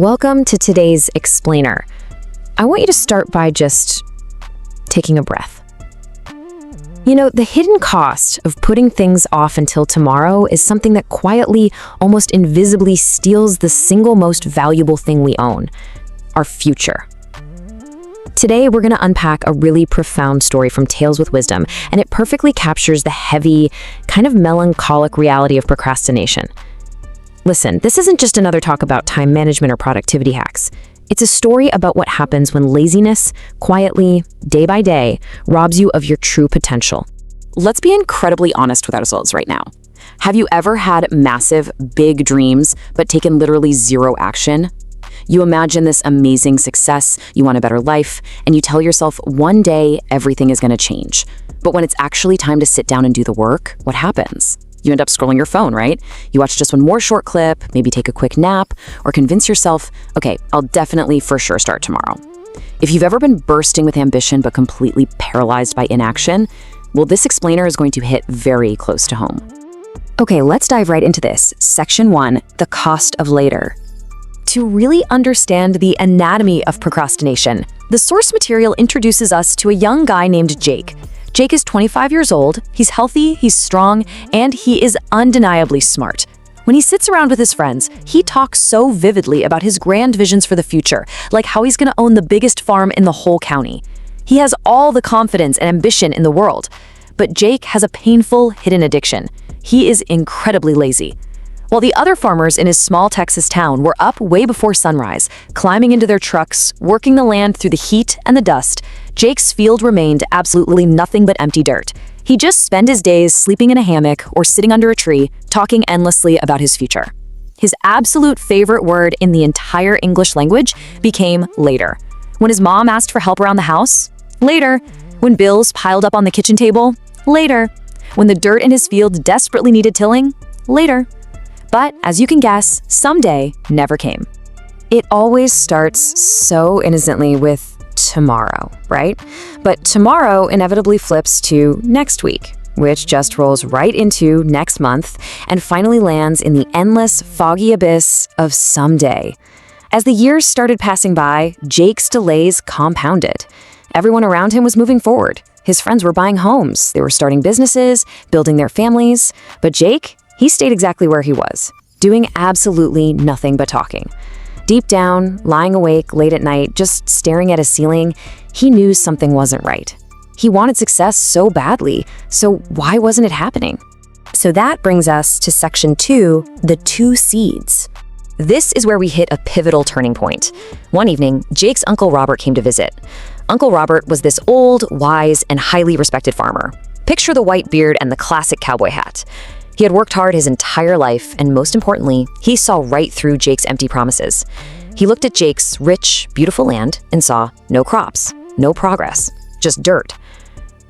Welcome to today's explainer. I want you to start by just taking a breath. You know, the hidden cost of putting things off until tomorrow is something that quietly, almost invisibly steals the single most valuable thing we own, our future. Today, we're going to unpack a really profound story from Tales with Wisdom, and it perfectly captures the heavy, kind of melancholic reality of procrastination. Listen, this isn't just another talk about time management or productivity hacks. It's a story about what happens when laziness, quietly, day by day, robs you of your true potential. Let's be incredibly honest with ourselves right now. Have you ever had massive, big dreams, but taken literally zero action? You imagine this amazing success, you want a better life, and you tell yourself one day everything is going to change. But when it's actually time to sit down and do the work, what happens? You end up scrolling your phone, right? You watch just one more short clip, maybe take a quick nap, or convince yourself, okay, I'll definitely for sure start tomorrow. If you've ever been bursting with ambition but completely paralyzed by inaction, well, this explainer is going to hit very close to home. Okay, let's dive right into this. Section 1, the cost of later. To really understand the anatomy of procrastination, the source material introduces us to a young guy named Jake. Jake is 25 years old, he's healthy, he's strong, and he is undeniably smart. When he sits around with his friends, he talks so vividly about his grand visions for the future, like how he's gonna own the biggest farm in the whole county. He has all the confidence and ambition in the world. But Jake has a painful, hidden addiction. He is incredibly lazy. While the other farmers in his small Texas town were up way before sunrise, climbing into their trucks, working the land through the heat and the dust, Jake's field remained absolutely nothing but empty dirt. He just spent his days sleeping in a hammock or sitting under a tree, talking endlessly about his future. His absolute favorite word in the entire English language became later. When his mom asked for help around the house, later. When bills piled up on the kitchen table, later. When the dirt in his field desperately needed tilling, later. But, as you can guess, someday never came. It always starts so innocently with tomorrow, right? But tomorrow inevitably flips to next week, which just rolls right into next month and finally lands in the endless, foggy abyss of someday. As the years started passing by, Jake's delays compounded. Everyone around him was moving forward. His friends were buying homes, they were starting businesses, building their families, but Jake, he stayed exactly where he was, doing absolutely nothing but talking. Deep down, lying awake late at night, just staring at a ceiling, he knew something wasn't right. He wanted success so badly, so why wasn't it happening? So that brings us to section 2, the 2 seeds. This is where we hit a pivotal turning point. One evening, Jake's Uncle Robert came to visit. Uncle Robert was this old, wise, and highly respected farmer. Picture the white beard and the classic cowboy hat. He had worked hard his entire life, and most importantly, he saw right through Jake's empty promises. He looked at Jake's rich, beautiful land and saw no crops, no progress, just dirt.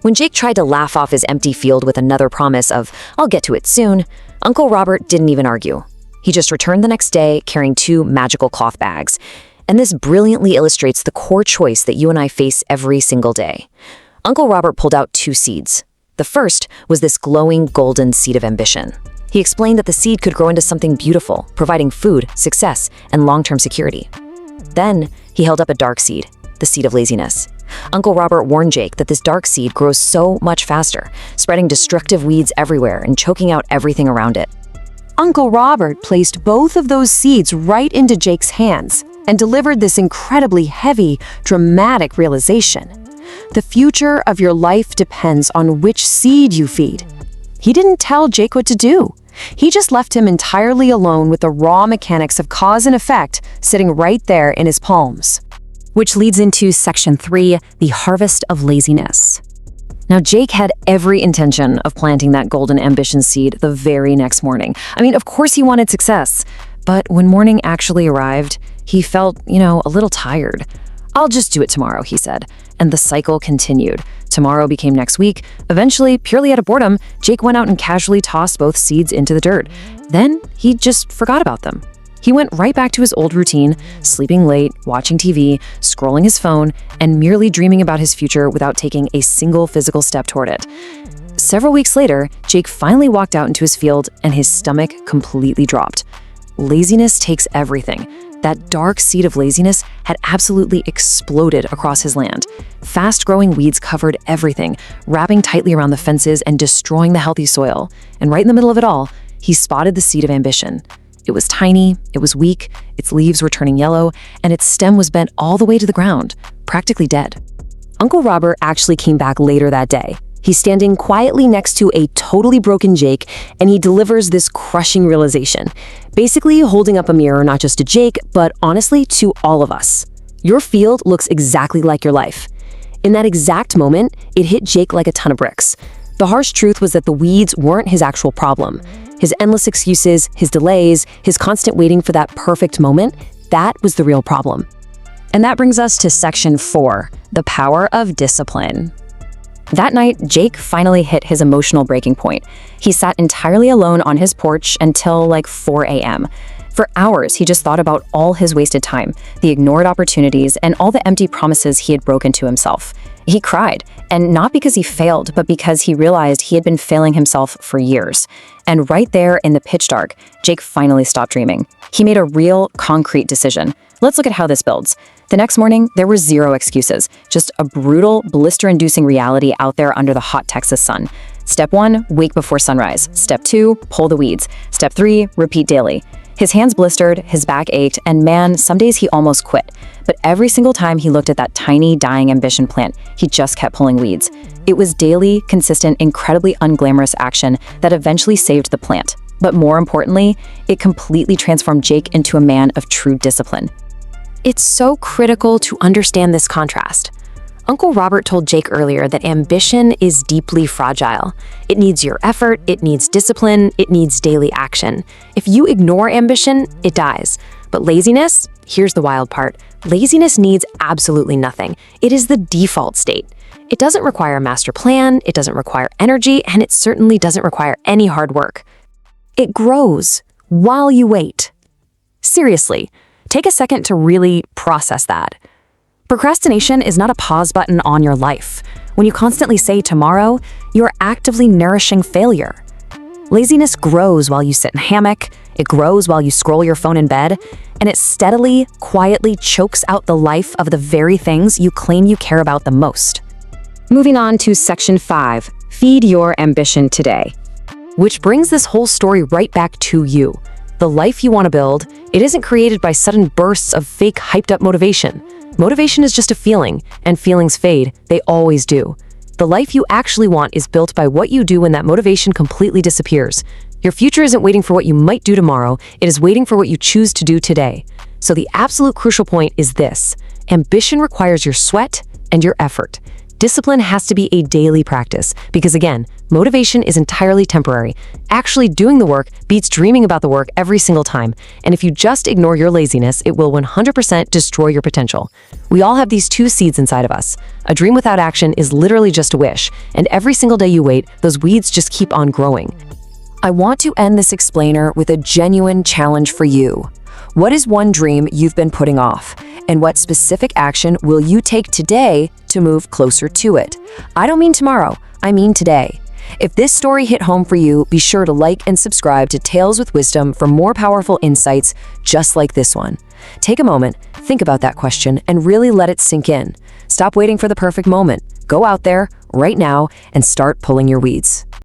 When Jake tried to laugh off his empty field with another promise of, "I'll get to it soon," Uncle Robert didn't even argue. He just returned the next day carrying 2 magical cloth bags. And this brilliantly illustrates the core choice that you and I face every single day. Uncle Robert pulled out 2 seeds. The first was this glowing golden seed of ambition. He explained that the seed could grow into something beautiful, providing food, success, and long-term security. Then, he held up a dark seed, the seed of laziness. Uncle Robert warned Jake that this dark seed grows so much faster, spreading destructive weeds everywhere and choking out everything around it. Uncle Robert placed both of those seeds right into Jake's hands and delivered this incredibly heavy, dramatic realization. The future of your life depends on which seed you feed. He didn't tell Jake what to do. He just left him entirely alone with the raw mechanics of cause and effect sitting right there in his palms. Which leads into section 3, the harvest of laziness. Now, Jake had every intention of planting that golden ambition seed the very next morning. I mean, of course he wanted success. But when morning actually arrived, he felt, a little tired. "I'll just do it tomorrow," he said. And the cycle continued. Tomorrow became next week. Eventually, purely out of boredom, Jake went out and casually tossed both seeds into the dirt. Then he just forgot about them. He went right back to his old routine, sleeping late, watching TV, scrolling his phone, and merely dreaming about his future without taking a single physical step toward it. Several weeks later, Jake finally walked out into his field and his stomach completely dropped. Laziness takes everything. That dark seed of laziness had absolutely exploded across his land. Fast-growing weeds covered everything, wrapping tightly around the fences and destroying the healthy soil. And right in the middle of it all, he spotted the seed of ambition. It was tiny, it was weak, its leaves were turning yellow, and its stem was bent all the way to the ground, practically dead. Uncle Robert actually came back later that day. He's standing quietly next to a totally broken Jake, and he delivers this crushing realization, basically holding up a mirror not just to Jake, but honestly to all of us. Your field looks exactly like your life. In that exact moment, it hit Jake like a ton of bricks. The harsh truth was that the weeds weren't his actual problem. His endless excuses, his delays, his constant waiting for that perfect moment, that was the real problem. And that brings us to section 4, the power of discipline. That night, Jake finally hit his emotional breaking point. He sat entirely alone on his porch until like 4 a.m. For hours, he just thought about all his wasted time, the ignored opportunities, and all the empty promises he had broken to himself. He cried, and not because he failed, but because he realized he had been failing himself for years. And right there in the pitch dark, Jake finally stopped dreaming. He made a real, concrete decision. Let's look at how this builds. The next morning, there were zero excuses, just a brutal, blister-inducing reality out there under the hot Texas sun. Step 1, wake before sunrise. Step 2, pull the weeds. Step 3, repeat daily. His hands blistered, his back ached, and man, some days he almost quit. But every single time he looked at that tiny, dying ambition plant, he just kept pulling weeds. It was daily, consistent, incredibly unglamorous action that eventually saved the plant. But more importantly, it completely transformed Jake into a man of true discipline. It's so critical to understand this contrast. Uncle Robert told Jake earlier that ambition is deeply fragile. It needs your effort, it needs discipline, it needs daily action. If you ignore ambition, it dies. But laziness? Here's the wild part. Laziness needs absolutely nothing. It is the default state. It doesn't require a master plan, it doesn't require energy, and it certainly doesn't require any hard work. It grows while you wait. Seriously, take a second to really process that. Procrastination is not a pause button on your life. When you constantly say tomorrow, you're actively nourishing failure. Laziness grows while you sit in a hammock, it grows while you scroll your phone in bed, and it steadily, quietly chokes out the life of the very things you claim you care about the most. Moving on to section 5, feed your ambition today. Which brings this whole story right back to you. The life you want to build, it isn't created by sudden bursts of fake hyped up motivation. Motivation is just a feeling, and feelings fade, they always do. The life you actually want is built by what you do when that motivation completely disappears. Your future isn't waiting for what you might do tomorrow, it is waiting for what you choose to do today. So the absolute crucial point is this: ambition requires your sweat and your effort. Discipline has to be a daily practice because, again, motivation is entirely temporary. Actually doing the work beats dreaming about the work every single time. And if you just ignore your laziness, it will 100% destroy your potential. We all have these two seeds inside of us. A dream without action is literally just a wish, and every single day you wait, those weeds just keep on growing. I want to end this explainer with a genuine challenge for you. What is one dream you've been putting off? And what specific action will you take today to move closer to it? I don't mean tomorrow, I mean today. If this story hit home for you, be sure to like and subscribe to Tales with Wisdom for more powerful insights just like this one. Take a moment, think about that question, and really let it sink in. Stop waiting for the perfect moment. Go out there, right now, and start pulling your weeds.